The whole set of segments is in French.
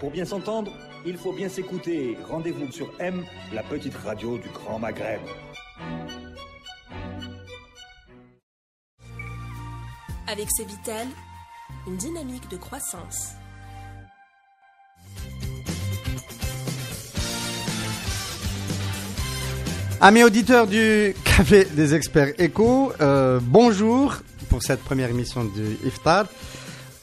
Pour bien s'entendre, il faut bien s'écouter. Rendez-vous sur M, la petite radio du Grand Maghreb. Avec Cevital, une dynamique de croissance. Amis auditeurs du Café des Experts Éco, bonjour pour cette première émission du Iftar,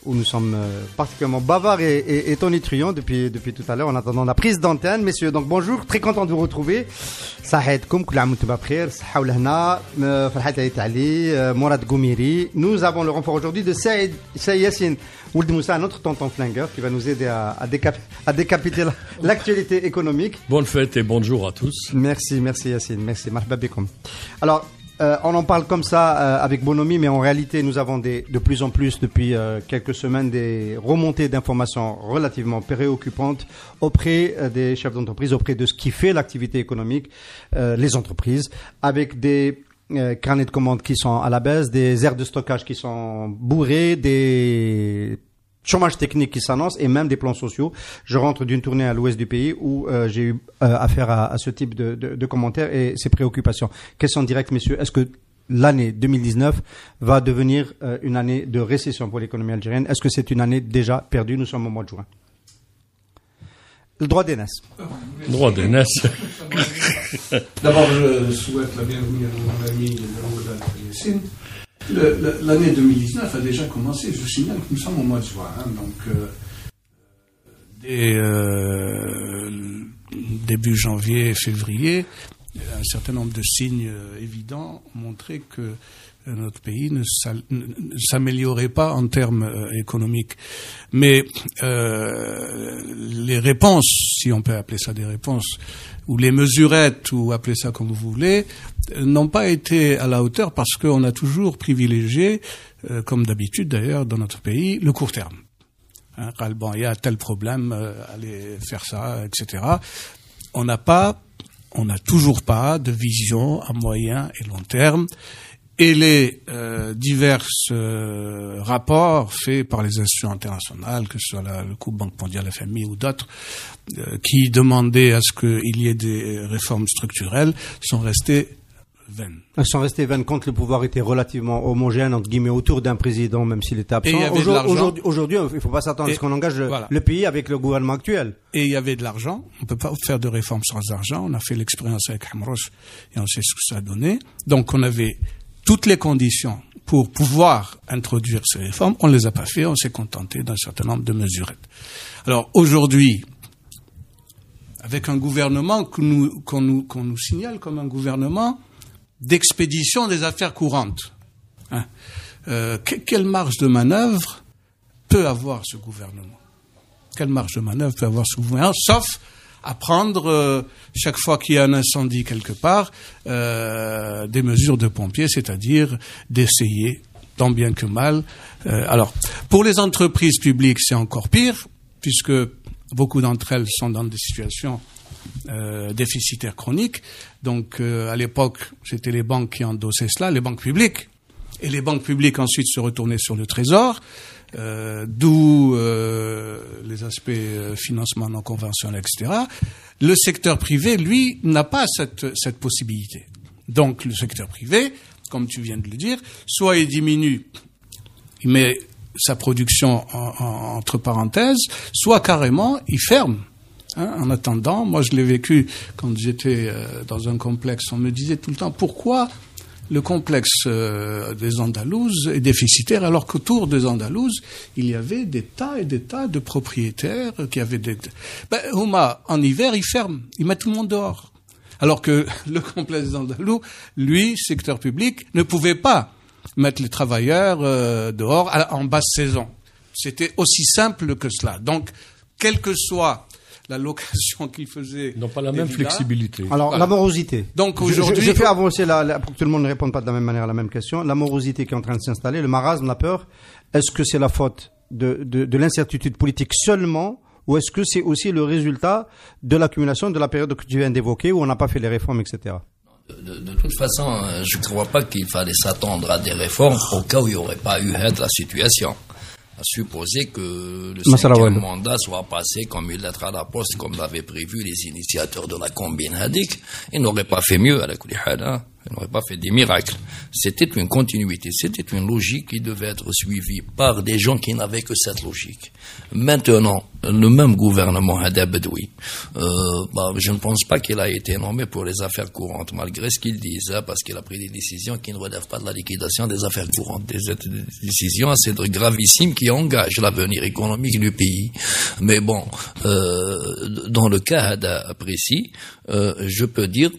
où nous sommes particulièrement bavards et tonitruants depuis tout à l'heure en attendant la prise d'antenne. Messieurs, donc bonjour, très content de vous retrouver. Sahaïdkoum, kul aam wantum bkhair, saha wal-hna, Farhat Ali, Mourad Goumiri. Nous avons le renfort aujourd'hui de Saïd Yassine Ould Moussa, notre tonton flingueur, qui va nous aider à décapiter l'actualité économique. Bonne fête et bonjour à tous. Merci Yassine, merci, marhaba bikoum. Alors, on en parle comme ça avec bonhomie, mais en réalité, nous avons de plus en plus, depuis quelques semaines, des remontées d'informations relativement préoccupantes auprès des chefs d'entreprise, auprès de ce qui fait l'activité économique, les entreprises, avec des carnets de commandes qui sont à la baisse, des aires de stockage qui sont bourrées, des chômage technique qui s'annonce et même des plans sociaux. Je rentre d'une tournée à l'ouest du pays où j'ai eu affaire à ce type de commentaires et ces préoccupations. Question directe, messieurs, est-ce que l'année 2019 va devenir une année de récession pour l'économie algérienne? Est-ce que c'est une année déjà perdue? Nous sommes au mois de juin. Le droit d'aînesse. Droit d'aînesse. D'abord, je souhaite la bienvenue à mon ami Ramadan Yassine. L'année 2019 a déjà commencé. Je signale que nous sommes au mois de juin. Donc, début janvier, février, un certain nombre de signes évidents ont montré que notre pays ne s'améliorait pas en termes économiques. Mais les réponses, si on peut appeler ça des réponses, ou les mesurettes, ou appelez ça comme vous voulez, n'ont pas été à la hauteur parce qu'on a toujours privilégié, comme d'habitude d'ailleurs dans notre pays, le court terme. Bon, il y a tel problème, allez faire ça, etc. On n'a toujours pas de vision à moyen et long terme. Et les divers rapports faits par les institutions internationales, que ce soit le Coupe Banque mondiale, la FMI ou d'autres, qui demandaient à ce qu'il y ait des réformes structurelles, sont restés vaines. Elles sont restées vaines quand le pouvoir était relativement homogène, entre guillemets, autour d'un président, même s'il était absent. Aujourd'hui, il ne faut pas s'attendre à ce qu'on engage le pays avec le gouvernement actuel. Et il y avait de l'argent. On ne peut pas faire de réformes sans argent. On a fait l'expérience avec Hamroche et on sait ce que ça a donné. Donc on avait toutes les conditions pour pouvoir introduire ces réformes, on ne les a pas fait, on s'est contenté d'un certain nombre de mesurettes. Alors aujourd'hui, avec un gouvernement qu'on nous signale comme un gouvernement d'expédition des affaires courantes, quelle marge de manœuvre peut avoir ce gouvernement? Quelle marge de manœuvre peut avoir ce gouvernement? Sauf à prendre, chaque fois qu'il y a un incendie quelque part, des mesures de pompiers, c'est-à-dire d'essayer, tant bien que mal. Alors, pour les entreprises publiques, c'est encore pire, puisque beaucoup d'entre elles sont dans des situations déficitaires chroniques. Donc, à l'époque, c'était les banques qui endossaient cela, les banques publiques. Et les banques publiques ensuite se retournaient sur le Trésor. D'où les aspects financement non conventionnel, etc. Le secteur privé, lui, n'a pas cette possibilité. Donc, le secteur privé, comme tu viens de le dire, soit il diminue, il met sa production entre parenthèses, soit carrément, il ferme. En attendant, moi je l'ai vécu quand j'étais dans un complexe, on me disait tout le temps, pourquoi le complexe des Andalouses est déficitaire, alors qu'autour des Andalouses, il y avait des tas et des tas de propriétaires qui avaient des... Houma, en hiver, ils ferment, ils mettent tout le monde dehors. Alors que le complexe des Andalous, lui, secteur public, ne pouvait pas mettre les travailleurs dehors en basse saison. C'était aussi simple que cela. Donc, quelle que soit la location qu'ils faisaient... Ils n'ont pas la même flexibilité. Alors, voilà. La morosité. Donc aujourd'hui... Je fais avancer, pour que tout le monde ne réponde pas de la même manière à la même question. La morosité qui est en train de s'installer, le marasme, la peur, est-ce que c'est la faute de l'incertitude politique seulement, ou est-ce que c'est aussi le résultat de l'accumulation de la période que tu viens d'évoquer, où on n'a pas fait les réformes, etc. De toute façon, je ne crois pas qu'il fallait s'attendre à des réformes au cas où il n'y aurait pas eu la situation. à supposer que le 5e mandat soit passé comme une lettre à la poste, comme l'avaient prévu les initiateurs de la combine Hadik, ils n'auraient pas fait mieux à la Koulihal, hein. Ils n'auraient pas fait des miracles. C'était une continuité, c'était une logique qui devait être suivie par des gens qui n'avaient que cette logique. Maintenant, le même gouvernement Hada Bedoui, je ne pense pas qu'il a été nommé pour les affaires courantes, malgré ce qu'ils disent, hein, parce qu'il a pris des décisions qui ne relèvent pas de la liquidation des affaires courantes, des décisions assez gravissimes qui engagent l'avenir économique du pays. Mais bon, dans le cas Hada précis, je peux dire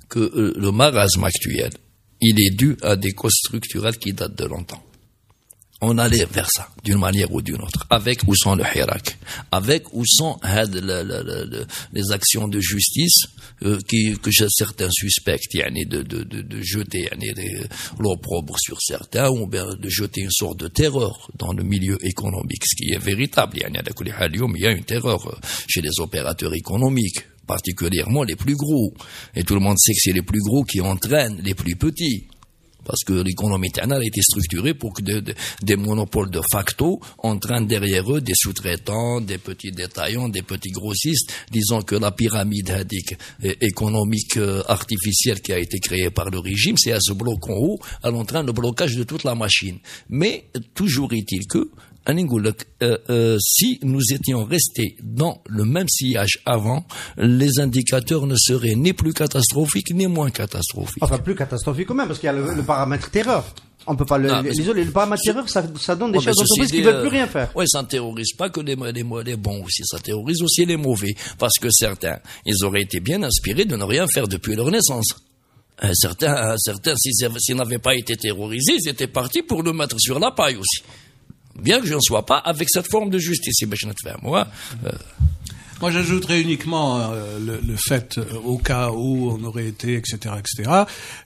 que le marasme actuel, il est dû à des causes structurelles qui datent de longtemps. On allait vers ça, d'une manière ou d'une autre, avec ou sans le Hirak, avec ou sans les actions de justice que certains suspectent, de jeter l'opprobre sur certains, ou bien de jeter une sorte de terreur dans le milieu économique, ce qui est véritable. Il y a une terreur chez les opérateurs économiques, particulièrement les plus gros. Et tout le monde sait que c'est les plus gros qui entraînent les plus petits. Parce que l'économie internationale a été structurée pour que des monopoles de facto entraînent derrière eux des sous-traitants, des petits détaillants, des petits grossistes. Disons que la pyramide économique artificielle qui a été créée par le régime, c'est à ce bloc en haut, elle entraîne le blocage de toute la machine. Mais toujours est-il que si nous étions restés dans le même sillage avant, les indicateurs ne seraient ni plus catastrophiques ni moins catastrophiques. Enfin, plus catastrophiques quand même, parce qu'il y a le paramètre terreur. On peut pas l'isoler. Le paramètre terreur, ça donne des chefs d'entreprise qui veulent plus rien faire. Oui, ça ne terrorise pas que les bons aussi, ça terrorise aussi les mauvais. Parce que certains, ils auraient été bien inspirés de ne rien faire depuis leur naissance. Certains, s'ils n'avaient pas été terrorisés, ils étaient partis pour le mettre sur la paille aussi. Bien que je ne sois pas avec cette forme de justice. Moi, j'ajouterais uniquement le fait, au cas où on aurait été, etc.,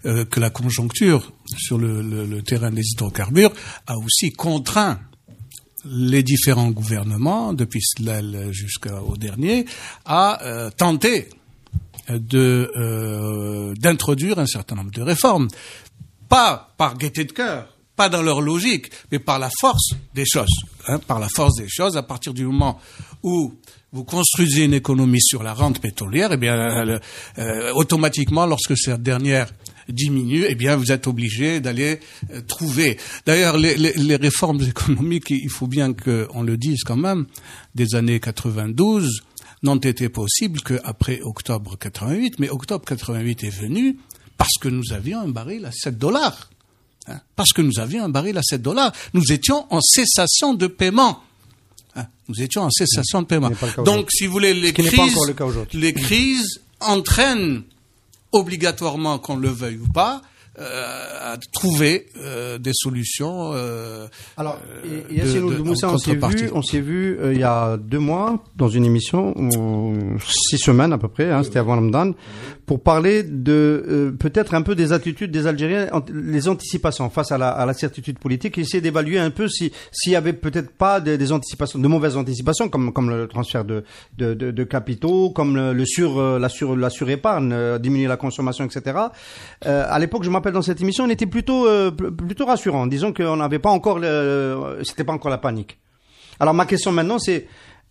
que la conjoncture sur le terrain des hydrocarbures a aussi contraint les différents gouvernements, depuis Slel jusqu'au dernier, à tenter d'introduire un certain nombre de réformes. Pas par gaieté de cœur, pas dans leur logique, mais par la force des choses. Par la force des choses, à partir du moment où vous construisez une économie sur la rente pétrolière, automatiquement, lorsque cette dernière diminue, vous êtes obligé d'aller trouver. D'ailleurs, les réformes économiques, il faut bien qu'on le dise quand même, des années 92, n'ont été possibles qu'après octobre 88, mais octobre 88 est venu parce que nous avions un baril à $7. Parce que nous avions un baril à $7. Nous étions en cessation de paiement. Donc, si vous voulez, les crises entraînent obligatoirement, qu'on le veuille ou pas, à trouver des solutions. Alors, Moussa, on s'est vu il y a 2 mois dans une émission, 6 semaines à peu près, c'était avant Ramadan, pour parler de peut-être un peu des attitudes des Algériens, les anticipations face à la certitude politique, et essayer d'évaluer un peu s'il y avait peut-être pas des anticipations, de mauvaises anticipations, comme le transfert de capitaux, comme la surépargne, diminuer la consommation, etc. À l'époque, je m'appelle dans cette émission, on était plutôt rassurant. Disons qu'on n'avait pas encore c'était pas encore la panique. Alors ma question maintenant, c'est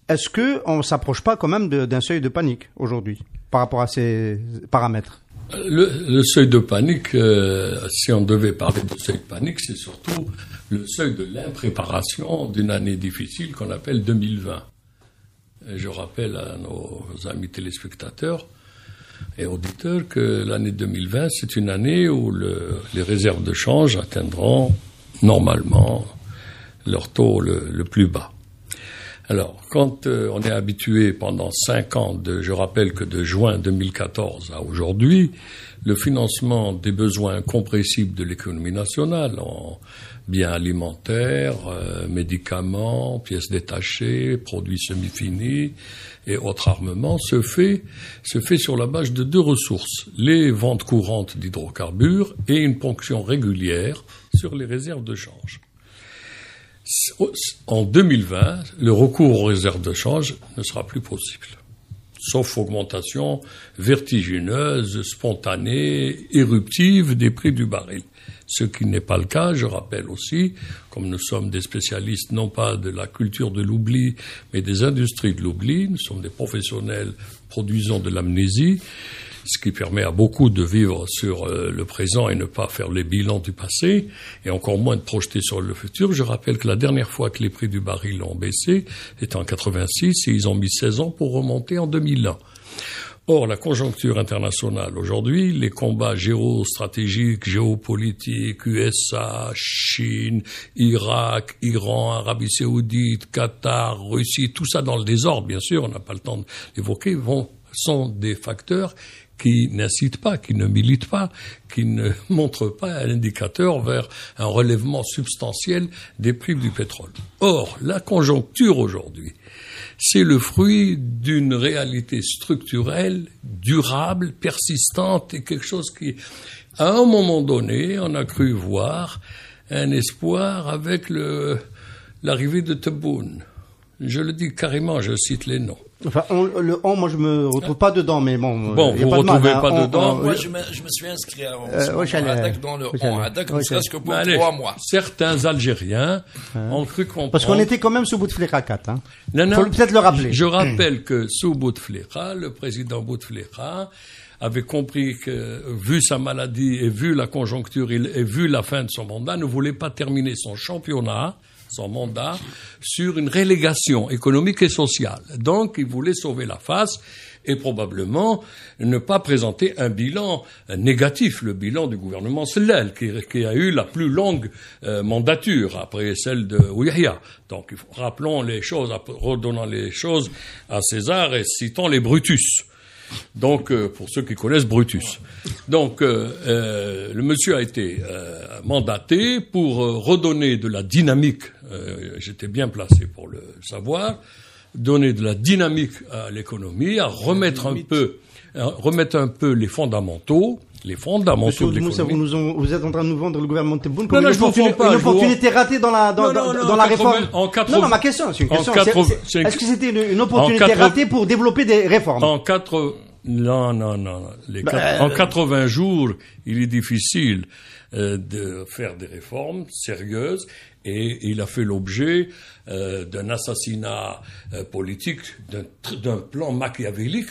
est-ce que on s'approche pas quand même d'un seuil de panique aujourd'hui par rapport à ces paramètres? Le seuil de panique, si on devait parler de seuil de panique, c'est surtout le seuil de l'impréparation d'une année difficile qu'on appelle 2020. Et je rappelle à nos amis téléspectateurs et auditeurs que l'année 2020, c'est une année où les réserves de change atteindront normalement leur taux le plus bas. Alors, quand on est habitué pendant 5 ans, je rappelle que de juin 2014 à aujourd'hui, le financement des besoins compressibles de l'économie nationale en biens alimentaires, médicaments, pièces détachées, produits semi-finis et autres armements se fait sur la base de 2 ressources, les ventes courantes d'hydrocarbures et une ponction régulière sur les réserves de change. En 2020, le recours aux réserves de change ne sera plus possible. sauf augmentation vertigineuse, spontanée, éruptive des prix du baril. Ce qui n'est pas le cas, je rappelle aussi, comme nous sommes des spécialistes non pas de la culture de l'oubli, mais des industries de l'oubli, nous sommes des professionnels produisant de l'amnésie, ce qui permet à beaucoup de vivre sur le présent et ne pas faire les bilans du passé, et encore moins de projeter sur le futur. Je rappelle que la dernière fois que les prix du baril ont baissé, c'était en 86, et ils ont mis 16 ans pour remonter en 2001. Or, la conjoncture internationale aujourd'hui, les combats géostratégiques, géopolitiques, USA, Chine, Irak, Iran, Arabie Saoudite, Qatar, Russie, tout ça dans le désordre, bien sûr, on n'a pas le temps de l'évoquer, sont des facteurs qui n'incitent pas, qui ne militent pas, qui ne montrent pas un indicateur vers un relèvement substantiel des prix du pétrole. Or, la conjoncture aujourd'hui, c'est le fruit d'une réalité structurelle, durable, persistante, et quelque chose qui, à un moment donné, on a cru voir un espoir avec l'arrivée de Tebboune. Je le dis carrément, je cite les noms. Enfin, moi je me retrouve pas dedans, mais bon. Bon, vous retrouvez pas dedans. Moi, je me suis inscrit dans le ONADAC, ne serait-ce que pour 3 mois. Certains Algériens ont cru comprendre. Parce qu'on était quand même sous Bouteflika 4, hein. Non, faut peut-être le rappeler. Je rappelle que sous Bouteflika, le président Bouteflika avait compris que, vu sa maladie et vu la conjoncture et vu la fin de son mandat, ne voulait pas terminer son mandat, sur une relégation économique et sociale. Donc, il voulait sauver la face et probablement ne pas présenter un bilan négatif, le bilan du gouvernement Sellal, qui a eu la plus longue mandature après celle de Ouihia. Donc, rappelons les choses, redonnons les choses à César et citons les Brutus. Donc, pour ceux qui connaissent Brutus. Donc, le monsieur a été mandaté pour redonner de la dynamique, j'étais bien placé pour le savoir, donner de la dynamique à l'économie, à remettre un peu les fondamentaux. Monsieur de Moussa, vous êtes en train de nous vendre le gouvernement de Tebboune comme une opportunité ratée dans la réforme. Non, ma question, c'est une question. Est-ce que c'était une opportunité ratée pour développer des réformes? Non. En 80 jours, il est difficile de faire des réformes sérieuses et il a fait l'objet d'un assassinat politique, d'un plan machiavélique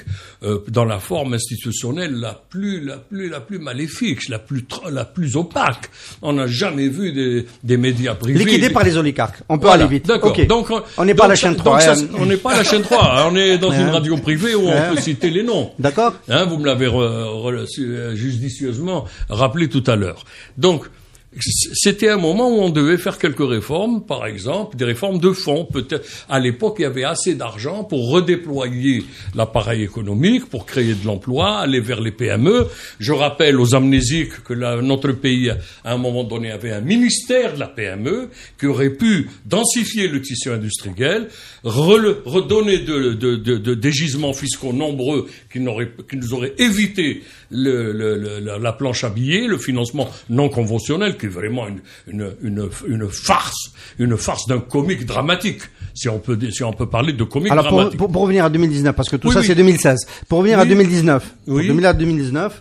dans la forme institutionnelle la plus maléfique, la plus opaque. On n'a jamais vu des médias privés liquidés par les oligarques. On peut aller vite. D'accord. Okay. Donc on n'est pas à la chaîne 3. On n'est pas à la chaîne 3. On est dans une radio privée où on peut citer les noms. D'accord. Vous me l'avez judicieusement rappelé tout à l'heure. Donc c'était un moment où on devait faire quelques réformes, par exemple, des réformes de fond. Peut-être, à l'époque, il y avait assez d'argent pour redéployer l'appareil économique, pour créer de l'emploi, aller vers les PME. Je rappelle aux amnésiques que notre pays, à un moment donné, avait un ministère de la PME qui aurait pu densifier le tissu industriel, redonner des gisements fiscaux nombreux qui nous auraient évité la planche à billets, le financement non conventionnel, qui est vraiment une farce d'un comique dramatique, si on peut parler de comique dramatique. Pour revenir à 2019, parce que tout ça c'est 2016. Pour revenir à 2019,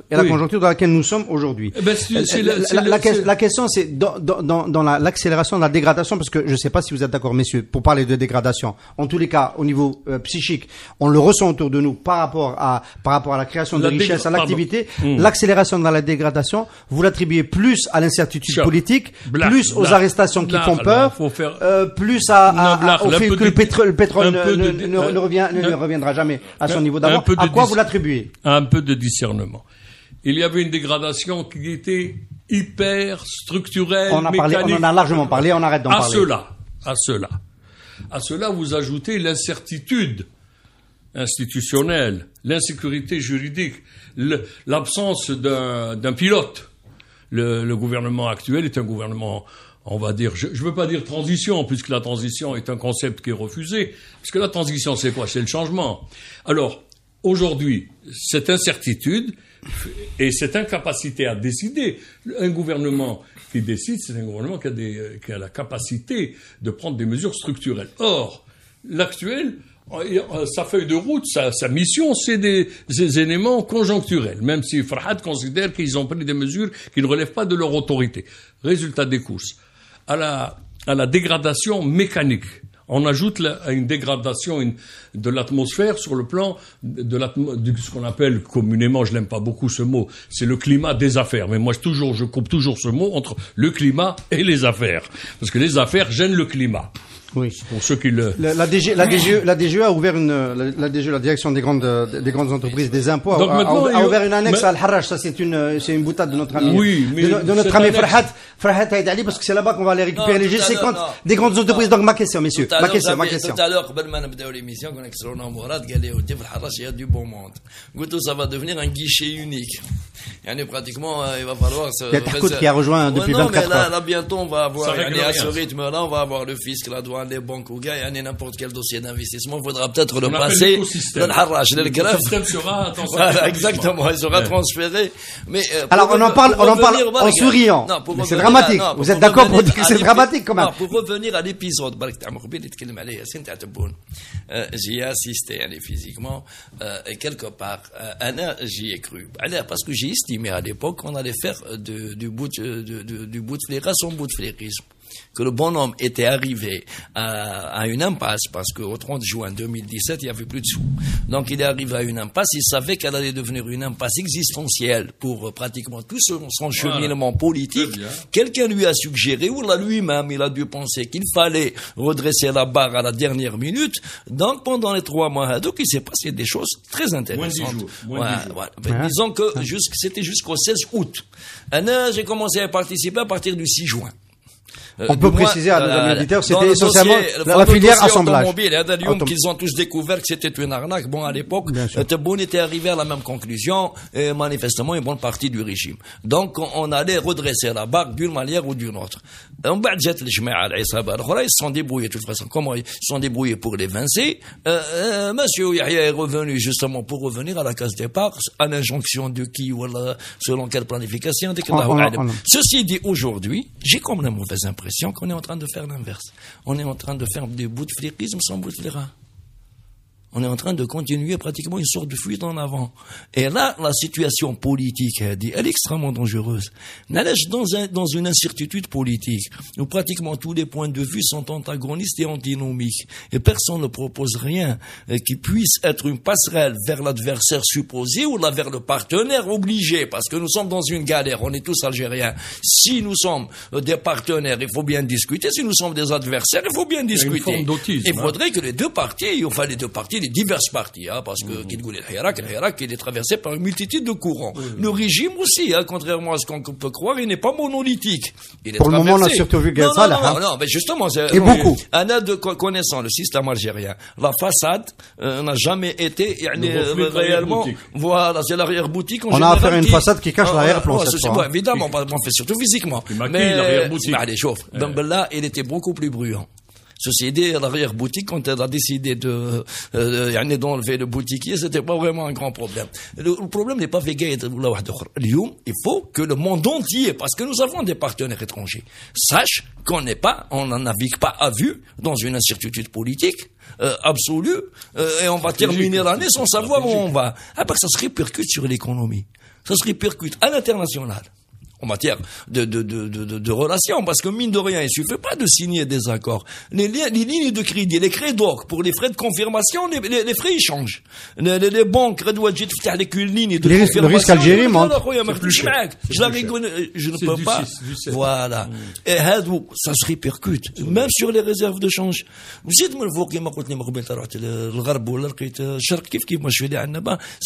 et la conjoncture dans laquelle nous sommes aujourd'hui. La question c'est dans l'accélération de la dégradation, parce que je ne sais pas si vous êtes d'accord, messieurs, pour parler de dégradation. En tous les cas, au niveau psychique, on le ressent autour de nous par rapport à la création de richesse, à l'activité. L'accélération dans la dégradation, vous l'attribuez plus à l'incertitude politique, plus aux arrestations qui font peur, plus au fait que le pétrole ne reviendra jamais à son niveau d'avant. À quoi vous l'attribuez? Un peu de discernement. Il y avait une dégradation qui était hyper structurelle, mécanique. On en a largement parlé, on arrête d'en parler. À cela, vous ajoutez l'incertitude institutionnelle, l'insécurité juridique, l'absence d'un pilote. Le gouvernement actuel est un gouvernement, on va dire, je veux pas dire transition, puisque la transition est un concept qui est refusé, parce que la transition c'est quoi? C'est le changement. Alors, aujourd'hui, cette incertitude et cette incapacité à décider, un gouvernement qui décide, c'est un gouvernement qui a la capacité de prendre des mesures structurelles. Or, l'actuel, Sa feuille de route, sa mission, c'est des éléments conjoncturels, même si Farhat considère qu'ils ont pris des mesures qui ne relèvent pas de leur autorité. Résultat des courses. À la dégradation mécanique. On ajoute à une dégradation de l'atmosphère sur le plan de ce qu'on appelle communément, je l'aime pas beaucoup ce mot, c'est le climat des affaires. Mais moi, je coupe toujours ce mot entre le climat et les affaires. Parce que les affaires gênent le climat. Oui. Pour ceux qui le... La DGE a ouvert la direction des grandes entreprises des impôts, a ouvert une annexe à Al-Harraj. Ça, c'est une boutade de notre ami. Oui, mais de notre ami Farhat Haïdali, parce que c'est là-bas qu'on va aller récupérer les G50 des grandes entreprises. Donc, ma question, messieurs. Ma question. Tout à l'heure, قبل ما نبداو l'émission, qu'on a Mourad, قال لي ودي في الحراش il y a du beau monde. قلت ça va devenir un guichet unique. يعني pratiquement, il va falloir se... Il y a Takout qui a rejoint depuis 24 heures. Là, bientôt, on va avoir, à ce rythme-là, on va avoir le fisc, la douane, les banques ou gars, n'importe quel dossier d'investissement, il faudra peut-être le passer dans le Harrach, le greffe. Voilà, exactement, il sera transféré. Mais, alors, on en parle en souriant. Mais c'est dramatique. Vous êtes d'accord pour dire que c'est dramatique, quand même? Pour revenir à l'épisode, j'y ai assisté, physiquement, et quelque part, j'y ai cru. Parce que j'ai estimé à l'époque qu'on allait faire du bout de fléra son bout de flérisme. Que le bonhomme était arrivé à une impasse parce qu'au 30 juin 2017, il n'y avait plus de sous. Donc il est arrivé à une impasse, il savait qu'elle allait devenir une impasse existentielle pour pratiquement tout son cheminement politique. Quelqu'un lui a suggéré, ou là lui-même, il a dû penser qu'il fallait redresser la barre à la dernière minute. Donc pendant les 3 mois, donc il s'est passé des choses très intéressantes. Disons que c'était jusqu'au 16 août. J'ai commencé à participer à partir du 6 juin. On peut préciser à nos auditeurs, c'était essentiellement la filière assemblage. Qu'ils ont tous découvert que c'était une arnaque. Bon, à l'époque, Tebboune était arrivé à la même conclusion, et manifestement une bonne partie du régime. Donc, on allait redresser la barre d'une manière ou d'une autre. Ils se sont débrouillés de toute façon. Comment ils se sont débrouillés pour les vincer? Monsieur Yahya est revenu justement pour revenir à la case départ, à l'injonction de qui, ou selon quelle planification. Ceci dit, aujourd'hui, j'ai comme la mauvaise impression qu'on est en train de faire l'inverse. On est en train de faire des bouts de flérisme sans bout de fléra. On est en train de continuer pratiquement une sorte de fuite en avant. Et là, la situation politique, elle est extrêmement dangereuse. Dans une incertitude politique, où pratiquement tous les points de vue sont antagonistes et antinomiques, et personne ne propose rien qui puisse être une passerelle vers l'adversaire supposé ou là vers le partenaire obligé, parce que nous sommes dans une galère, on est tous algériens. Si nous sommes des partenaires, il faut bien discuter. Si nous sommes des adversaires, il faut bien discuter. Il faudrait que les deux parties, les diverses parties, parce que le Hirak, il est traversé par une multitude de courants. Le régime aussi, contrairement à ce qu'on peut croire, il n'est pas monolithique. Pour le moment, on a surtout vu Salah. Non, mais justement, et beaucoup. Connaissant le système algérien, la façade n'a jamais été réellement. Voilà, c'est l'arrière-boutique. On a affaire à une façade qui cache l'arrière-plan. Évidemment, on fait surtout physiquement. Mais là, il était beaucoup plus bruyant. Ceci dit, à l'arrière-boutique, quand elle a décidé d'enlever le boutiquier, c'était pas vraiment un grand problème. Le problème n'est pas il faut que le monde entier, parce que nous avons des partenaires étrangers, sache qu'on n'en navigue pas à vue dans une incertitude politique absolue, et on va terminer l'année sans savoir où on va. Après, ça se répercute sur l'économie. Ça se répercute à l'international. En matière de relations, parce que mine de rien, il suffit pas de signer des accords. Les lignes de crédit, les crédocs, pour les frais de confirmation, les frais ils changent. Les banques, avec une ligne de confirmation. Le risque Algérie monte. Je ne peux pas. Voilà. Et ça se répercute. Même sur les réserves de change. C'est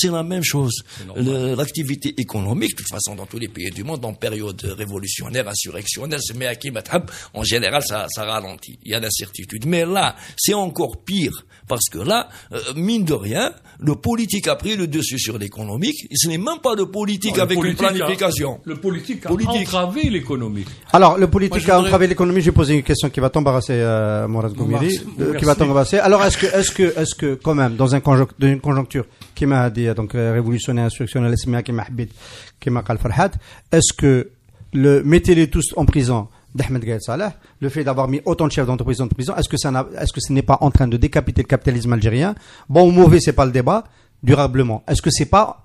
la même chose. L'activité économique, de toute façon, dans tous les pays du monde, période révolutionnaire, insurrectionnelle, en général, ça ralentit. Il y a l'incertitude. Mais là, c'est encore pire. Parce que là, mine de rien, le politique a pris le dessus sur l'économique. Ce n'est même pas le politique avec une planification. Le politique a entravé l'économie. Alors, le politique a entravé l'économie. J'ai posé une question qui va t'embarrasser, Mourad Goumiri. Qui va t'embarrasser. Alors, est-ce que, quand même, dans une conjoncture qui m'a dit, donc, révolutionnaire, insurrectionnelle, qui m'a dit, qui m'a dit Farhat, est-ce que mettez-les tous en prison, d'Ahmed Gaïd Salah, le fait d'avoir mis autant de chefs d'entreprise en prison, est-ce que ce n'est pas en train de décapiter le capitalisme algérien? Bon ou mauvais, c'est pas le débat, durablement. Est-ce que c'est pas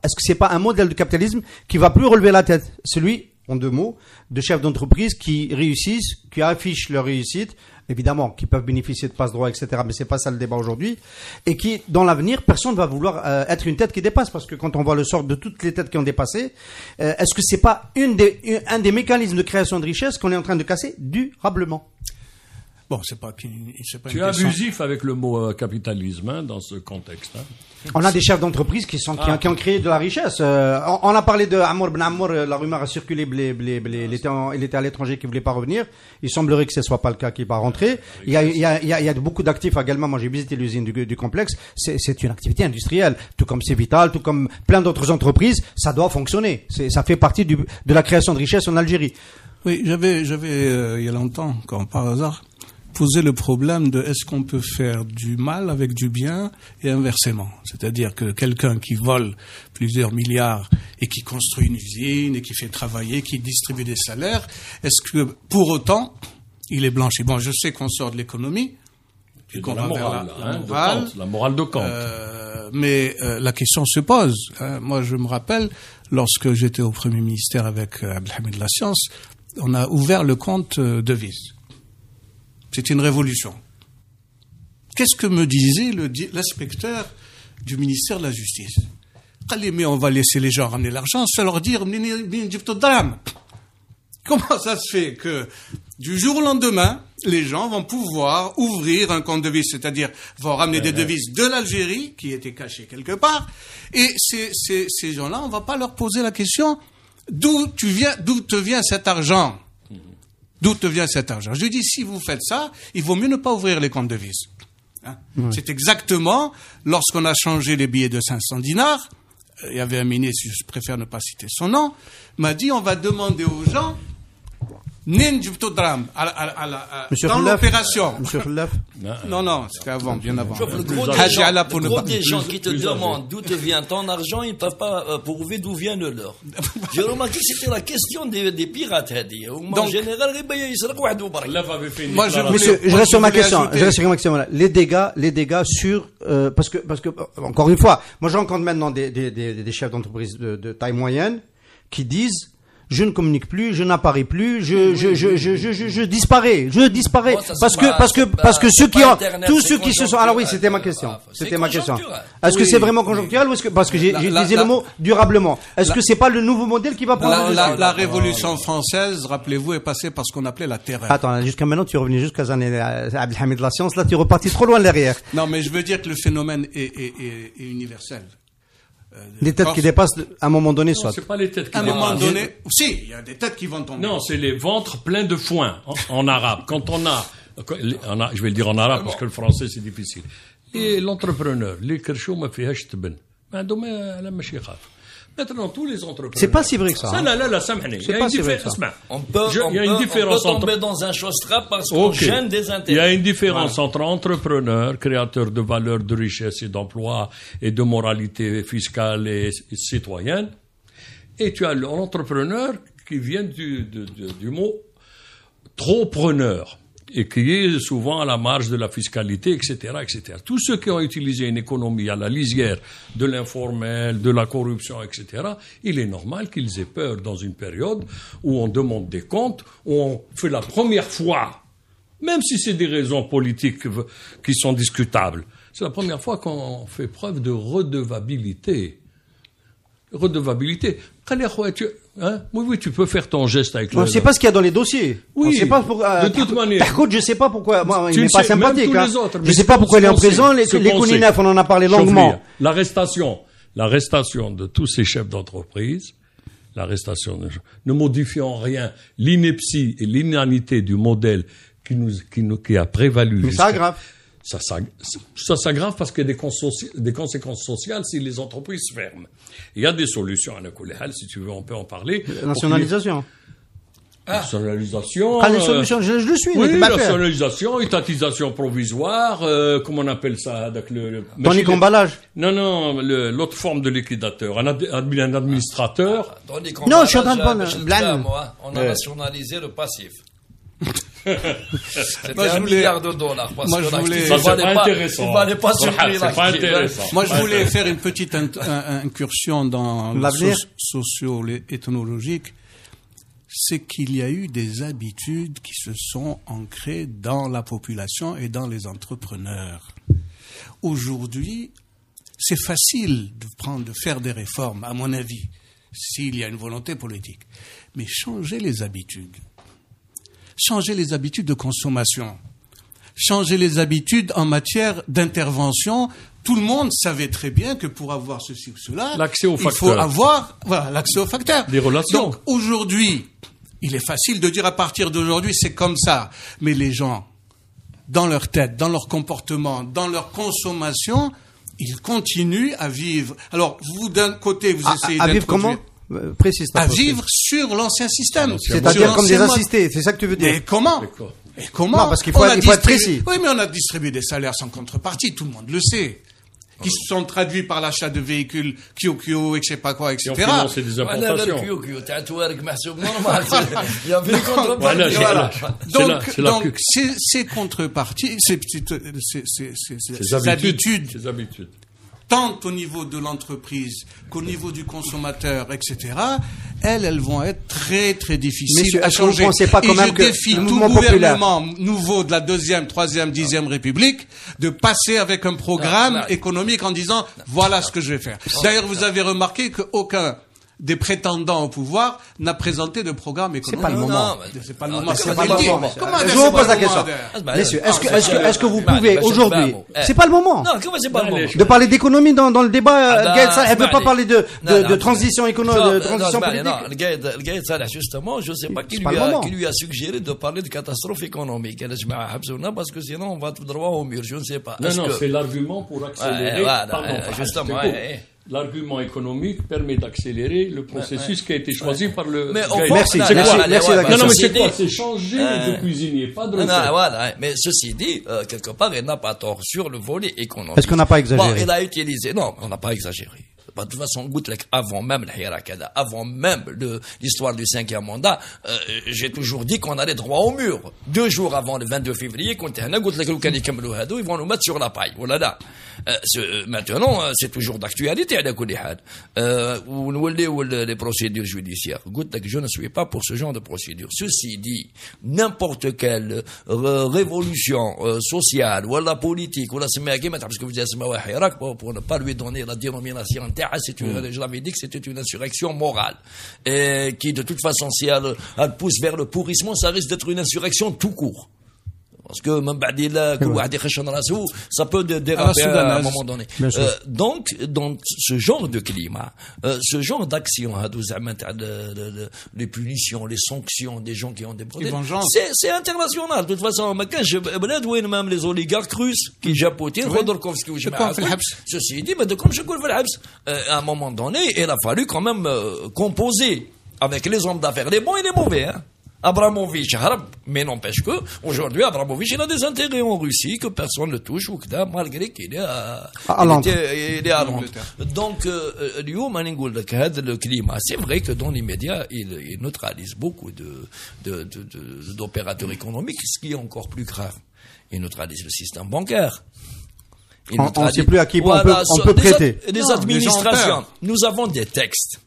un modèle de capitalisme qui va plus relever la tête? Celui, en 2 mots, de chefs d'entreprise qui réussissent, qui affichent leur réussite, évidemment, qui peuvent bénéficier de passe-droit, etc., mais c'est pas ça le débat aujourd'hui, et qui, dans l'avenir, personne ne va vouloir être une tête qui dépasse, parce que quand on voit le sort de toutes les têtes qui ont dépassé, est-ce que c'est pas un des mécanismes de création de richesse qu'on est en train de casser durablement? Bon, c'est pas tu es abusif avec le mot capitalisme, hein, dans ce contexte. Hein. On a des chefs d'entreprise qui ont créé de la richesse. On a parlé de Amour Ben Amour, la rumeur a circulé, il était à l'étranger, qui voulait pas revenir. Il semblerait que ce soit pas le cas, qu'il va rentrer. Il y a beaucoup d'actifs également. Moi, j'ai visité l'usine du complexe. C'est une activité industrielle, tout comme Vital, tout comme plein d'autres entreprises. Ça doit fonctionner. Ça fait partie de la création de richesse en Algérie. Oui, j'avais il y a longtemps, comme par hasard, poser le problème de est-ce qu'on peut faire du mal avec du bien et inversement. C'est-à-dire que quelqu'un qui vole plusieurs milliards et qui construit une usine et qui fait travailler, qui distribue des salaires, est-ce que pour autant il est blanchi? Bon, je sais qu'on sort de l'économie, et qu'on va vers la morale de Kant. Mais la question se pose. Hein. Moi, je me rappelle, lorsque j'étais au Premier ministère avec Abdelhamid La Science, on a ouvert le compte devises. C'est une révolution. Qu'est-ce que me disait l'inspecteur du ministère de la Justice? Mais on va laisser les gens ramener l'argent, sans leur dire comment ça se fait que du jour au lendemain, les gens vont pouvoir ouvrir un compte devise, c'est-à-dire vont ramener des devises de l'Algérie qui étaient cachées quelque part, et ces gens-là, on va pas leur poser la question d'où te vient cet argent. D'où te vient cet argent? Je dis, si vous faites ça, il vaut mieux ne pas ouvrir les comptes devises. Hein? Oui. C'est exactement, lorsqu'on a changé les billets de 500 dinars, il y avait un ministre, je préfère ne pas citer son nom, m'a dit, on va demander aux gens, dans l'opération. Monsieur Khellaf. Non, c'était avant, bien avant. Le gros des gens qui te demandent d'où te vient ton argent, ils ne peuvent pas prouver d'où vient le leur. J'ai remarqué que c'était la question des pirates. En général, moi, je reste sur ma question. Les dégâts sur, parce que, encore une fois, moi, je rencontre maintenant des chefs d'entreprise de taille moyenne qui disent, je ne communique plus, je n'apparais plus, je disparais, parce que ceux qui ont, tous ceux qui se sont, alors oui, c'était ma question. Est-ce que c'est vraiment conjoncturel ou est-ce que, parce que j'ai utilisé le mot durablement. Est-ce que c'est pas le nouveau modèle qui va prendre la Révolution française, rappelez-vous, est passée par ce qu'on appelait la terreur. Attends, jusqu'à maintenant, tu es revenu jusqu'à Abdelhamid La Science, là, tu es reparti trop loin derrière. Non, mais je veux dire que le phénomène est universel. Des têtes qui dépassent à un moment donné, soit. Non, c'est pas les têtes qui dépassent. À un moment donné, si, il y a des têtes qui vont tomber. Non, c'est les ventres pleins de foin, en arabe. Quand on a, je vais le dire en arabe parce que le français c'est difficile. Et l'entrepreneur, les kershoum ma fihash tben. Maintenant, tous les entrepreneurs. C'est pas si vrai que ça. C'est pas si vrai que ça. On peut tomber dans un chausse-trap parce qu'on gêne des intérêts. Il y a une différence entre entrepreneurs, créateurs de valeur, de richesse et d'emploi et de moralité fiscale et citoyenne. Et tu as l'entrepreneur qui vient du mot trop-preneur. Et qui est souvent à la marge de la fiscalité, etc., etc. Tous ceux qui ont utilisé une économie à la lisière de l'informel, de la corruption, etc., il est normal qu'ils aient peur dans une période où on demande des comptes, où on fait la première fois, même si c'est des raisons politiques qui sont discutables, c'est la première fois qu'on fait preuve de redevabilité. Oui, tu peux faire ton geste avec on ne sait pas ce qu'il y a dans les dossiers. Oui, on sait pas de toute manière. Je ne sais pas pourquoi. Moi, il n'est pas sympathique. Je ne sais pas pourquoi il est en prison. Les Kouninef, on en a parlé longuement. L'arrestation de tous ces chefs d'entreprise, ne modifiant rien, l'ineptie et l'inanité du modèle qui a prévalu. Mais ça aggrave. Ça s'aggrave parce qu'il y a des conséquences sociales si les entreprises ferment. Il y a des solutions à Nakoulehal, si tu veux, on peut en parler. Nationalisation. Nationalisation. Les solutions, je le suis. Oui, nationalisation, étatisation provisoire, comment on appelle ça avec tonique emballage. Non, l'autre forme de liquidateur, un administrateur. Non, je suis en train de prendre. On a nationalisé le passif. C'était $1 milliard. Moi, je voulais. Ça, c'est pas intéressant. C'est pas intéressant. Moi, je voulais faire une petite incursion dans l'avenir socio-ethnologique. C'est qu'il y a eu des habitudes qui se sont ancrées dans la population et dans les entrepreneurs. Aujourd'hui, c'est facile de faire des réformes, à mon avis, s'il y a une volonté politique. Mais changer les habitudes de consommation, changer les habitudes en matière d'intervention. Tout le monde savait très bien que pour avoir ceci ou cela, il faut avoir l'accès aux facteurs. Des relations. Donc aujourd'hui, il est facile de dire à partir d'aujourd'hui c'est comme ça. Mais les gens, dans leur tête, dans leur comportement, dans leur consommation, ils continuent à vivre. Alors vous d'un côté vous essayez à vivre comment? Précise. À vivre sur l'ancien système. C'est-à-dire comme des assistés, c'est ça que tu veux dire? Et comment? Non, parce qu'il faut être précis. Oui, mais on a distribué des salaires sans contrepartie, tout le monde le sait. Qui se sont traduits par l'achat de véhicules Kyo, et je sais pas quoi, etc. Et on finançait des importations. Donc, ces contreparties, ces habitudes, tant au niveau de l'entreprise qu'au niveau du consommateur, etc., elles vont être très, très difficiles à changer. Vous pensez pas quand même je défie tout gouvernement nouveau de la 2e, 3e, 10e République de passer avec un programme économique en disant voilà ce que je vais faire. D'ailleurs, vous avez remarqué qu'aucun des prétendants au pouvoir n'a présenté de programme économique. C'est pas le moment. C'est pas le moment. C'est pas le moment. Je vous pose la question. Messieurs, est-ce que vous pouvez aujourd'hui, c'est pas le moment. Non, comment c'est pas le moment? De parler d'économie dans le débat, Gaël Saleh, elle veut pas parler de transition économique, de transition politique. Non, Gaël Saleh, justement, je sais pas qui lui a suggéré de parler de catastrophe économique. Parce que sinon on va tout droit au mur, je ne sais pas. Non, c'est l'argument pour accélérer. Justement, l'argument économique permet d'accélérer le processus qui a été choisi par le... Mais merci. C'est quoi? Non, mais c'est quoi? C'est changer de cuisinier, pas de recette. Voilà. Mais ceci dit, quelque part, elle n'a pas tort sur le volet économique. Est-ce qu'on n'a pas exagéré? Bon, il a utilisé... Non, on n'a pas exagéré. De toute façon, avant même l'Hirakada, avant même l'histoire du 5e mandat, j'ai toujours dit qu'on allait droit au mur. 2 jours avant le 22 février, quand ils vont nous mettre sur la paille. Voilà. Maintenant, c'est toujours d'actualité à la Koulihad. Les procédures judiciaires. Je ne suis pas pour ce genre de procédures. Ceci dit, n'importe quelle révolution sociale, ou la politique, ou la parce que vous dites Hirak, pour ne pas lui donner la dénomination je l'avais dit que c'était une insurrection morale. Et qui, de toute façon, si elle pousse vers le pourrissement, ça risque d'être une insurrection tout court. Parce que même ça peut déraper à un moment donné. Donc, dans ce genre de climat, ce genre d'action, les punitions, les sanctions des gens qui ont des problèmes, c'est international. De toute façon, même les oligarques russes qui japotent, Khodorkovsky ou ceci dit, à un moment donné, il a fallu quand même composer avec les hommes d'affaires, les bons et les mauvais, hein. Abramovich, mais n'empêche que, aujourd'hui, Abramovich, il a des intérêts en Russie que personne ne touche, ou malgré qu'il est à Londres. Donc, le climat, c'est vrai que dans les médias, il neutralise beaucoup d'opérateurs économiques, ce qui est encore plus grave. Il neutralise le système bancaire. On ne sait plus à qui on peut prêter. Les administrations. Nous avons des textes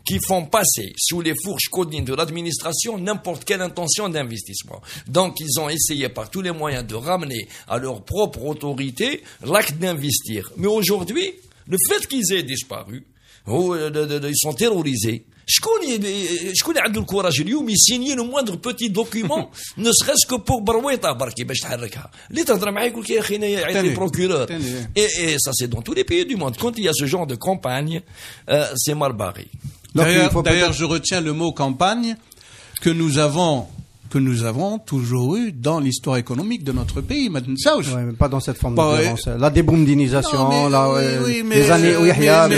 qui font passer sous les fourches codines de l'administration n'importe quelle intention d'investissement. Donc, ils ont essayé par tous les moyens de ramener à leur propre autorité l'acte d'investir. Mais aujourd'hui, le fait qu'ils aient disparu, ils sont terrorisés. شكون عنده الكوراج اليوم يسيني le moindre petit document ne serait-ce que pour برويطه بركي باش تحركها اللي تهضر معاه يقول لك يا اخي انا عندي procureur et ça c'est dans tous les pays du monde quand il y a ce genre de campagne c'est mal barré. D'ailleurs je retiens le mot campagne que nous avons toujours eu dans l'histoire économique de notre pays, maintenant ça aussi. Ouais, mais pas dans cette forme de violence. La déboumdinisation, les années où Yahya,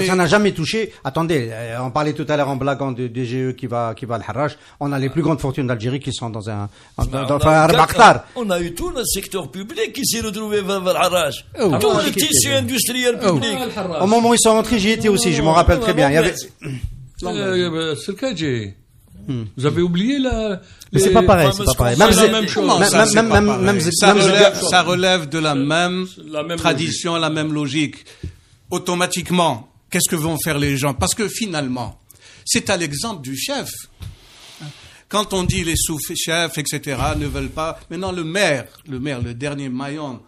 ça n'a jamais touché. Attendez, on parlait tout à l'heure en blaguant de DGE qui va à l'Harrach. On a les plus grandes fortunes d'Algérie qui sont dans un Bakhtar. On a eu tout le secteur public qui s'est retrouvé vers l'Harrach. Tout le tissu industriel public. Au moment où ils sont rentrés, j'y étais aussi, je m'en rappelle très bien. Il y avait C'est le cas, Jay. Vous avez oublié Mais c'est pas pareil, c'est pas pareil. Même la même chose. Ça relève de la même tradition, la même logique. Automatiquement, qu'est-ce que vont faire les gens? Parce que finalement, c'est à l'exemple du chef. Quand on dit les sous-chefs, etc., ne veulent pas. Maintenant, le maire, le dernier maillon,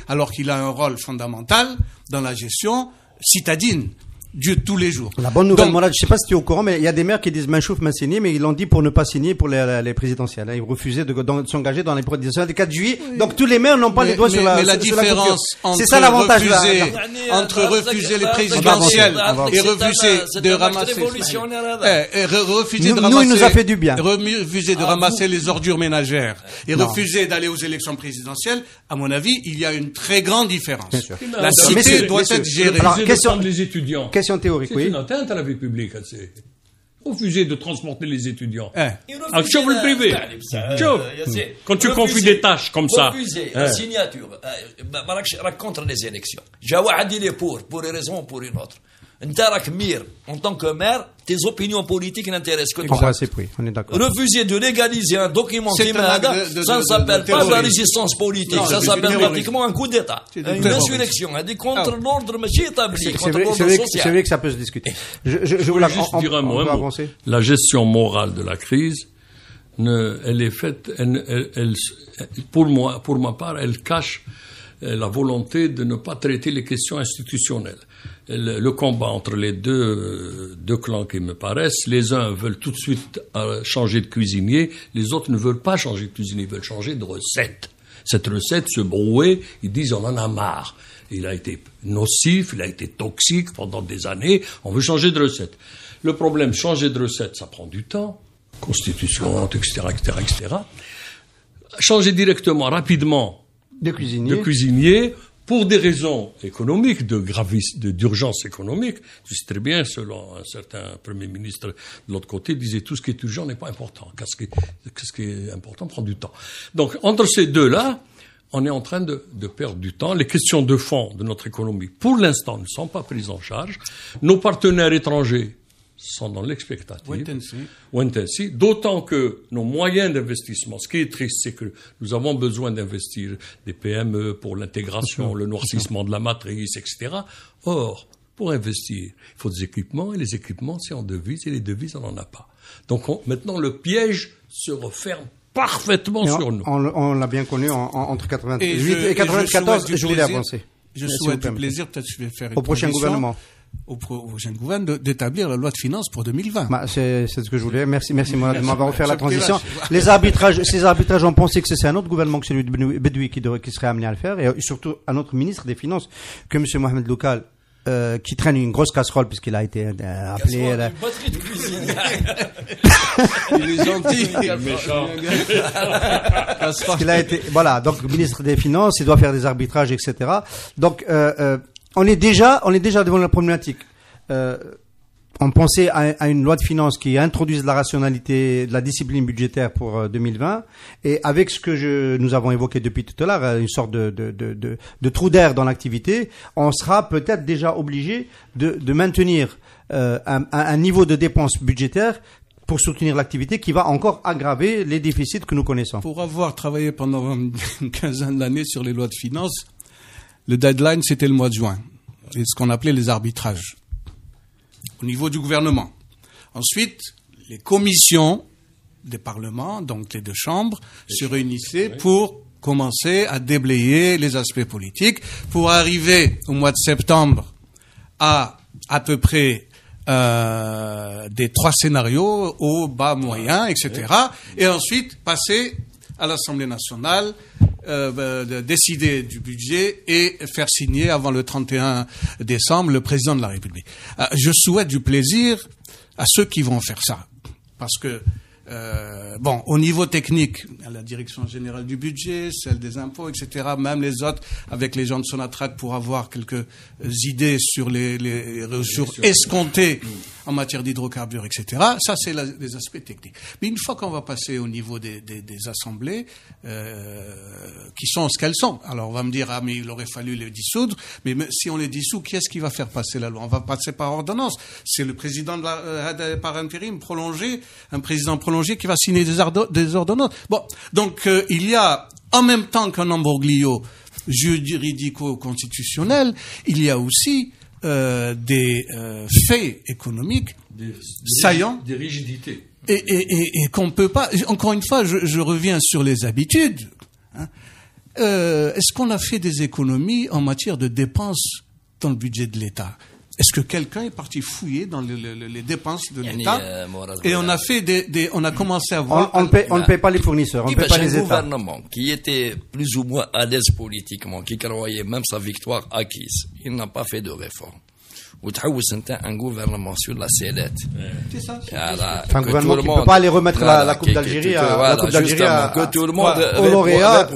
alors qu'il a un rôle fondamental dans la gestion citadine. Dieu tous les jours. La bonne nouvelle, Mourad, je sais pas si tu es au courant, mais il y a des maires qui disent Manchouf m'a signé, mais ils l'ont dit pour ne pas signer pour les présidentielles. Ils refusaient de s'engager dans les présidentielles du 4 juillet. Oui. Donc tous les maires n'ont pas les doigts sur la Mais la différence c'est ça l'avantage entre refuser les présidentielles et refuser de ramasser. Nous, il nous a fait du bien. Refuser de ramasser les ordures ménagères et refuser d'aller aux élections présidentielles, à mon avis, il y a une très grande différence. La cité doit être gérée. Question des étudiants. Question théorique, oui. C'est une atteinte à la vie publique. C'est refuser de transporter les étudiants. Chauve le privé. Quand tu confies des tâches comme ça. Refuser la signature. Contre les élections. Jawad, il est pour une raison ou pour une autre. En tant que maire, tes opinions politiques n'intéressent que toi. On est d'accord. Refuser de légaliser un document ça ne s'appelle pas de la résistance politique, ça s'appelle pratiquement un coup d'État. Une insurrection, contre l'ordre établi, contre l'ordre social. C'est vrai que ça peut se discuter. Je voulais juste dire un mot. La gestion morale de la crise, elle est faite, pour ma part, elle cache la volonté de ne pas traiter les questions institutionnelles. Le combat entre les deux clans qui me paraissent, les uns veulent tout de suite changer de cuisinier, les autres ne veulent pas changer de cuisinier, ils veulent changer de recette. Cette recette, se brouer, ils disent on en a marre. Il a été nocif, il a été toxique pendant des années, on veut changer de recette. Le problème, changer de recette, ça prend du temps, constitution, etc., etc., etc. Changer directement, rapidement de cuisinier, pour des raisons économiques, d'urgence économique. Tu sais très bien, selon un certain Premier ministre de l'autre côté, disait tout ce qui est urgent n'est pas important. Qu'est-ce qui est important prend du temps. Donc, entre ces deux-là, on est en train de perdre du temps. Les questions de fond de notre économie, pour l'instant, ne sont pas prises en charge. Nos partenaires étrangers sont dans l'expectative. D'autant que nos moyens d'investissement, ce qui est triste, c'est que nous avons besoin d'investir des PME pour l'intégration, le noircissement de la matrice, etc. Or, pour investir, il faut des équipements, et les équipements, c'est en devises, et les devises, on n'en a pas. Donc, maintenant, le piège se referme parfaitement sur nous. On l'a bien connu entre 98 et 94, je voulais avancer. Je souhaite du plaisir, peut-être je vais faire une au prochain gouvernement. Au prochain gouvernement d'établir la loi de finances pour 2020. C'est ce que je voulais. Merci Mourad de m'avoir offert la transition. Ces arbitrages, on pensait que c'est un autre gouvernement que celui de Bedoui qui serait amené à le faire, et surtout un autre ministre des Finances que M. Mohamed Loukal, qui traîne une grosse casserole puisqu'il a été appelé. Une batterie de cuisine. Il est gentil. Il est méchant. Il a été, voilà, donc ministre des Finances, il doit faire des arbitrages, etc. Donc on est déjà devant la problématique. On pensait à une loi de finances qui introduise de la rationalité, de la discipline budgétaire pour 2020, et avec ce que nous avons évoqué depuis tout à l'heure, une sorte de trou d'air dans l'activité, on sera peut-être déjà obligé de maintenir un niveau de dépenses budgétaires pour soutenir l'activité qui va encore aggraver les déficits que nous connaissons. Pour avoir travaillé pendant une quinzaine d'années sur les lois de finances, le deadline, c'était le mois de juin. C'est ce qu'on appelait les arbitrages au niveau du gouvernement. Ensuite, les commissions des parlements, donc les deux chambres, se réunissaient pour commencer à déblayer les aspects politiques, pour arriver au mois de septembre à peu près des 3 scénarios, haut, bas, moyen, etc. Et ensuite passer à l'Assemblée nationale, décider du budget et faire signer avant le 31 décembre le président de la République. Je souhaite du plaisir à ceux qui vont faire ça. Parce que, au niveau technique, la direction générale du budget, celle des impôts, etc., même les autres, avec les gens de Sonatrach pour avoir quelques idées sur les ressources escomptées en matière d'hydrocarbures, etc. Ça, c'est les aspects techniques. Mais une fois qu'on va passer au niveau des assemblées, qui sont ce qu'elles sont. Alors, on va me dire, ah, mais il aurait fallu les dissoudre. Mais si on les dissout, qui est-ce qui va faire passer la loi? On va passer par ordonnance. C'est le président par intérim prolongé, un président prolongé qui va signer des ordonnances. Bon. Donc, il y a, en même temps qu'un imbroglio juridico-constitutionnel, il y a aussi des faits économiques saillants, des rigidités, et qu'on peut pas. Encore une fois, je reviens sur les habitudes. Hein. Est-ce qu'on a fait des économies en matière de dépenses dans le budget de l'État? Est-ce que quelqu'un est parti fouiller dans les dépenses de l'État et on a fait on a commencé à voir. On ne paie pas les fournisseurs, on ne paie pas les États. Un gouvernement qui était plus ou moins à l'aise politiquement, qui croyait même sa victoire acquise, il n'a pas fait de réforme. C'était un gouvernement sur la sellette. C'est ça. Un gouvernement qui ne peut pas aller remettre la Coupe d'Algérie que tout le monde au lauréat.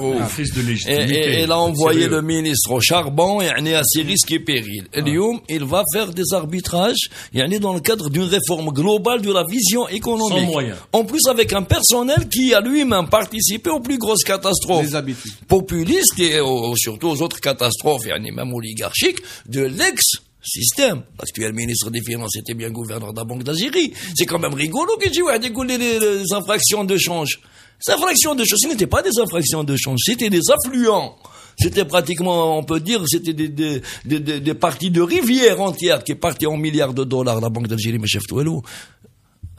Et il a envoyé le ministre au charbon, à ses risques et périls. Et il va faire des arbitrages, dans le cadre d'une réforme globale de la vision économique. Sans moyens. En plus, avec un personnel qui a lui-même participé aux plus grosses catastrophes populistes et surtout aux autres catastrophes, même oligarchiques, de l'ex-système. L'actuel ministre des Finances était bien gouverneur de la Banque d'Algérie. C'est quand même rigolo qu'il dit, les infractions de change. Ces infractions de change, ce n'étaient pas des infractions de change, c'était des affluents. C'était pratiquement, on peut dire, c'était des parties de rivières entières qui partaient en milliards de dollars, la Banque d'Algérie, mes chefs Touelou.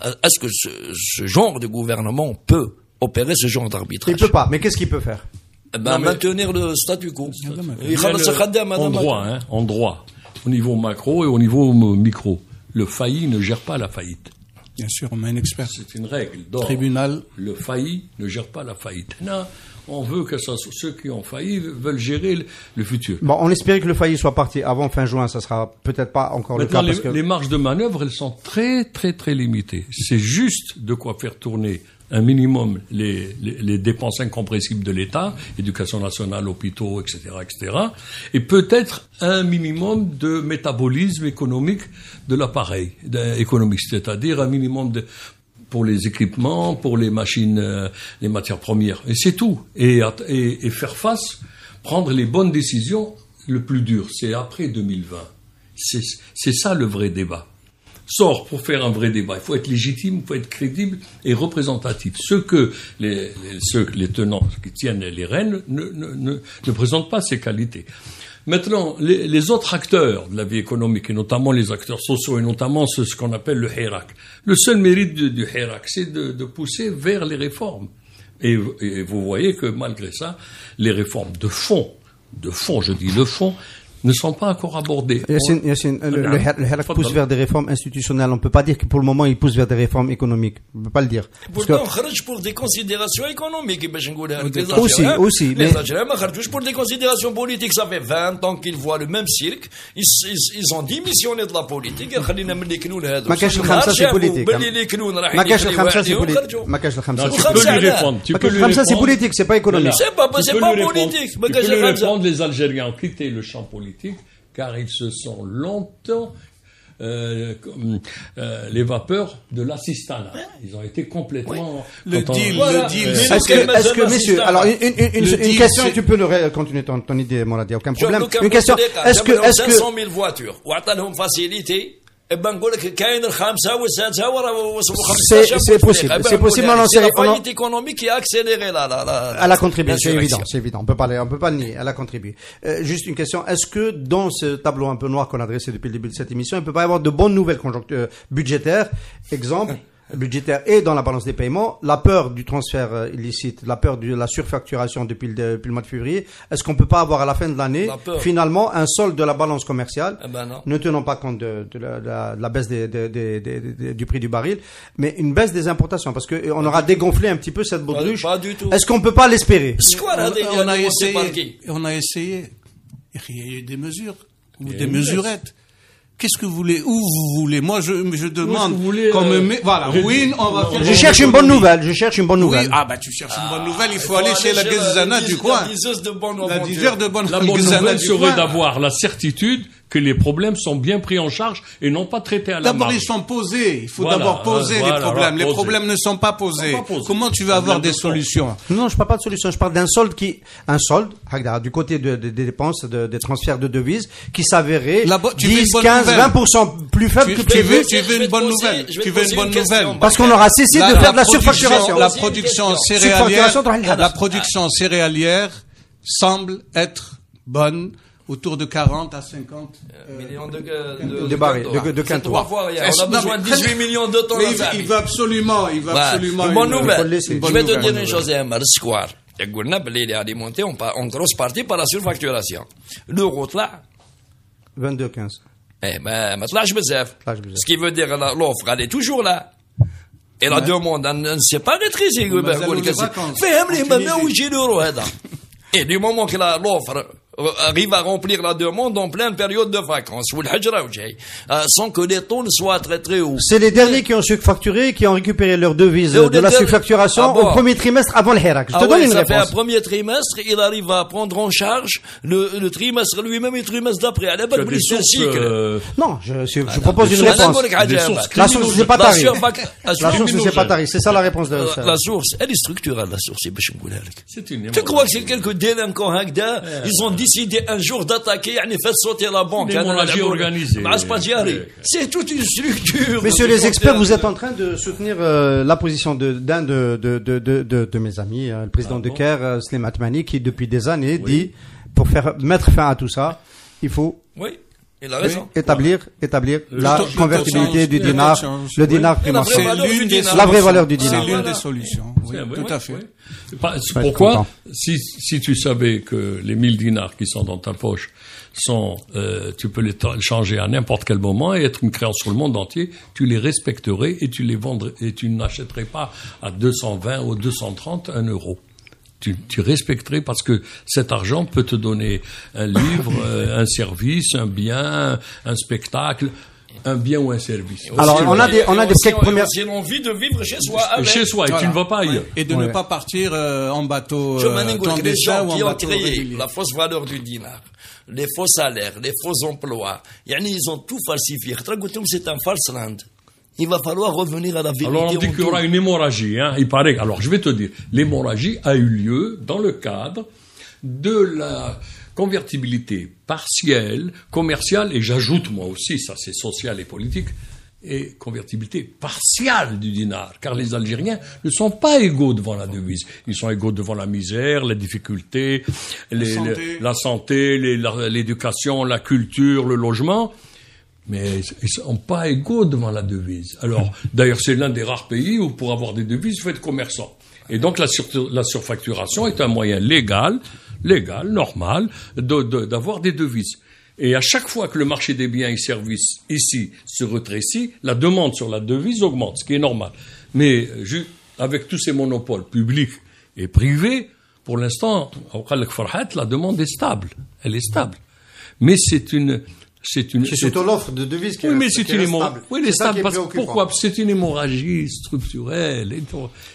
Est-ce que ce genre de gouvernement peut opérer ce genre d'arbitrage? Il peut pas, mais qu'est-ce qu'il peut faire? Maintenir le statu quo. En droit. Au niveau macro et au niveau micro. Le failli ne gère pas la faillite. Bien sûr, on met un expert. C'est une règle d'or. Tribunal. Le failli ne gère pas la faillite. Non, on veut que ceux qui ont failli veulent gérer le futur. Bon, on espérait que le failli soit parti avant fin juin. Ça sera peut-être pas encore maintenant, le cas. Les marges de manœuvre, elles sont très, très, très limitées. C'est juste de quoi faire tourner un minimum les dépenses incompressibles de l'État, éducation nationale, hôpitaux, etc., etc., et peut-être un minimum de métabolisme économique de l'appareil économique, c'est-à-dire un minimum pour les équipements, pour les machines, les matières premières, et c'est tout. Et faire face, prendre les bonnes décisions, le plus dur, c'est après 2020. C'est ça le vrai débat. Pour faire un vrai débat, il faut être légitime, il faut être crédible et représentatif. Ce que les tenants qui tiennent les rênes ne présentent pas ces qualités. Maintenant, les autres acteurs de la vie économique, et notamment les acteurs sociaux, et notamment ce qu'on appelle le Hirak. Le seul mérite du Hirak, c'est de pousser vers les réformes. Et vous voyez que malgré ça, les réformes de fond, je dis le fond, ne sont pas encore abordés. Yassine, le Hirak pousse vers des réformes institutionnelles. On ne peut pas dire que pour le moment, il pousse vers des réformes économiques. On ne peut pas le dire. Pourtant, on kharj pour des considérations économiques. Aussi. Les Algériens ne kharjouch pour des considérations politiques. Ça fait 20 ans qu'ils voient le même cirque. Ils ont démissionné de la politique. ما كاش الخمسة c'est politique. ما كاش الخمسة c'est politique. ما كاش الخمسة. Tu peux lui répondre. الخمسة c'est politique, c'est pas économique. C'est pas politique. Tu peux lui répondre, les Algériens ont quitté le champ politique. Car ils se sont longtemps les vapeurs de l'assistanat. Ils ont été complètement... Le deal. Est-ce que, messieurs, alors une question, tu peux continuer ton idée, Moradi, aucun problème. Une question, est-ce que... 500 000 voitures, ou attendons facilité, c'est possible. C'est possible. C'est la faillite économique qui a accéléré Elle a contribué, c'est évident. On peut pas le nier. Elle a contribué. Juste une question. Est-ce que dans ce tableau un peu noir qu'on a dressé depuis le début de cette émission, il peut pas y avoir de bonnes nouvelles budgétaires? Exemple, budgétaire et dans la balance des paiements, la peur du transfert illicite, la peur de la surfacturation depuis le mois de février. Est-ce qu'on peut pas avoir à la fin de l'année, finalement, un solde de la balance commerciale, ne tenant pas compte de la baisse du prix du baril, mais une baisse des importations, parce que on aura dégonflé un petit peu cette baudruche. Pas du tout. Est-ce qu'on peut pas l'espérer? On a essayé. Il y a eu des mesures, ou des mesurettes. Qu'est-ce que vous voulez? Où vous voulez? Moi, je demande. Voilà. Oui, on va faire. Je cherche une bonne nouvelle. Oui. Ah, tu cherches une bonne nouvelle. Il faut aller chez la Gazana du coin. La diseur de bonne La bonne nouvelle serait d'avoir la certitude que les problèmes sont bien pris en charge et non pas traités à la marge. D'abord, ils sont posés. Il faut d'abord poser les problèmes. Les problèmes ne sont pas posés. Comment tu vas avoir des solutions? Non, je parle pas de solution. Je parle d'un solde du côté des dépenses, des transferts de devises, qui s'avérait 10, 15, 20% plus faible que prévu. Tu veux une bonne nouvelle? Tu veux une bonne nouvelle? Parce qu'on aura cessé de faire de la surfacturation. La production céréalière semble être bonne, autour de 40 à 50 millions de quintaux. On a besoin de 18 millions de tonnes. Il veut absolument une bonne nouvelle. Je vais te dire une chose, le square. Il est alimenté en grosse partie par la surfacturation. L'euro là 22,15. ما طلعش بزاف. Ce qui veut dire l'offre elle est toujours là. Et la demande ne s'est pas maîtrisée. فهمني ما ويجي l'euro هذا. Et du moment que l'offre arrive à remplir la demande en pleine période de vacances, sans que les taux ne soient très très hauts. C'est les derniers qui ont surfacturé, qui ont récupéré leur devise de la surfacturation au premier trimestre avant le Hirak. Je te donne une réponse. Ça fait un premier trimestre, il arrive à prendre en charge le trimestre lui-même et le trimestre d'après. À la base, non, je propose une réponse. La source, c'est pas tarif. La source, c'est pas tarif. C'est ça la réponse de la source. Elle est structurelle, la source. Tu crois que c'est quelques délinquants ils ont décidé un jour d'attaquer, faire sauter la banque. Organisée. C'est toute une structure. Messieurs les experts, vous êtes en train de soutenir la position d'un de mes amis, le président de Caire, Slim Atmani, qui depuis des années dit, pour mettre fin à tout ça, il faut il a raison. établir la convertibilité du dinar, le dinar primaire. La vraie valeur du dinar. C'est l'une des solutions. Oui, tout à fait. Pourquoi, si tu savais que les 1000 dinars qui sont dans ta poche tu peux les changer à n'importe quel moment et être une créance sur le monde entier, tu les respecterais et tu les vendrais, et tu n'achèterais pas à 220 ou 230 1 euro. Tu respecterais parce que cet argent peut te donner un livre, un service, un bien, un spectacle, un bien ou un service. Alors, on a des premières. C'est l'envie de vivre chez soi. Chez soi, et tu ne vas pas ailleurs. Et de ne pas partir en bateau les gens qui ont créé la fausse valeur du dinar, les faux salaires, les faux emplois, ils ont tout falsifié. C'est un false land. Il va falloir revenir à la vérité. Alors on dit qu'il y aura une hémorragie, il paraît. Alors je vais te dire, l'hémorragie a eu lieu dans le cadre de la convertibilité partielle, commerciale, et j'ajoute moi aussi, ça c'est social et politique, et convertibilité partielle du dinar, car les Algériens ne sont pas égaux devant la devise. Ils sont égaux devant la misère, les difficultés, la santé, l'éducation, la culture, le logement. Mais ils sont pas égaux devant la devise. Alors, d'ailleurs, c'est l'un des rares pays où, pour avoir des devises, il faut être commerçant. Et donc, la surfacturation est un moyen légal, normal, d'avoir des devises. Et à chaque fois que le marché des biens et services ici se rétrécit, la demande sur la devise augmente, ce qui est normal. Mais avec tous ces monopoles publics et privés, pour l'instant, la demande est stable. Elle est stable. Mais c'est surtout l'offre de devises qui est stable. Oui, c'est stable. Pourquoi? C'est une hémorragie structurelle.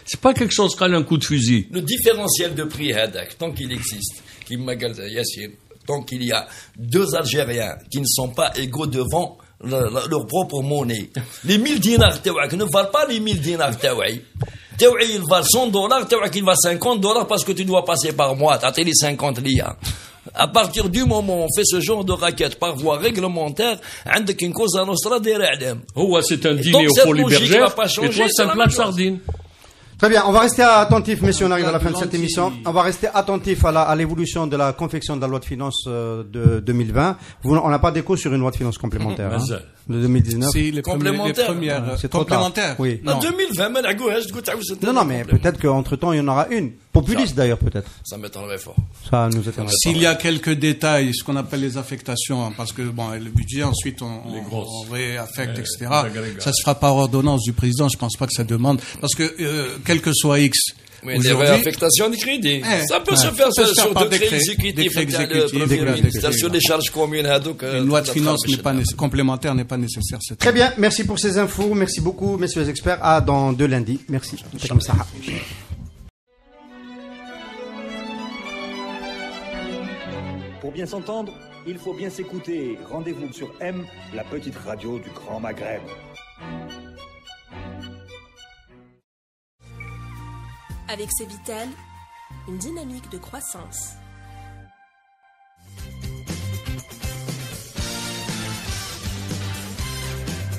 C'est pas quelque chose qui a un coup de fusil. Le différentiel de prix, tant qu'il existe, tant qu'il y a deux Algériens qui ne sont pas égaux devant leur propre monnaie, les 1000 dinars ne valent pas les 1000 dinars il valent $100, il valent $50 parce que tu dois passer par mois, t'as les 50 liens. À partir du moment où on fait ce genre de raquette par voie réglementaire, une cause à nostra c'est un dîner au Folies Bergère, et toi c'est un plat de sardines. Très bien, on va rester attentif, messieurs, on arrive à la fin de cette émission. On va rester attentif à l'évolution de la confection de la loi de finances de 2020. On n'a pas d'écho sur une loi de finances complémentaire de 2019. Si, les premières c'est complémentaires. Oui. En 2020, non, mais peut-être qu'entre-temps, il y en aura une. Populiste d'ailleurs, peut-être. Ça m'étonnerait fort. Ça nous étonnerait. S'il y a quelques détails, ce qu'on appelle les affectations, parce que le budget, ensuite, on réaffecte, etc. Ça se fera par ordonnance du président. Je pense pas que ça demande, parce que quel que soit X. Oui, des réaffectations de crédit. Ça peut se faire sur décret exécutif, sur les charges communes. Une loi de finances complémentaire n'est pas nécessaire. Très bien, merci pour ces infos. Merci beaucoup, messieurs les experts. À dans 2 lundis. Merci. C'est comme ça. Pour bien s'entendre, il faut bien s'écouter. Rendez-vous sur M, la petite radio du Grand Maghreb. Avec Cévital, une dynamique de croissance.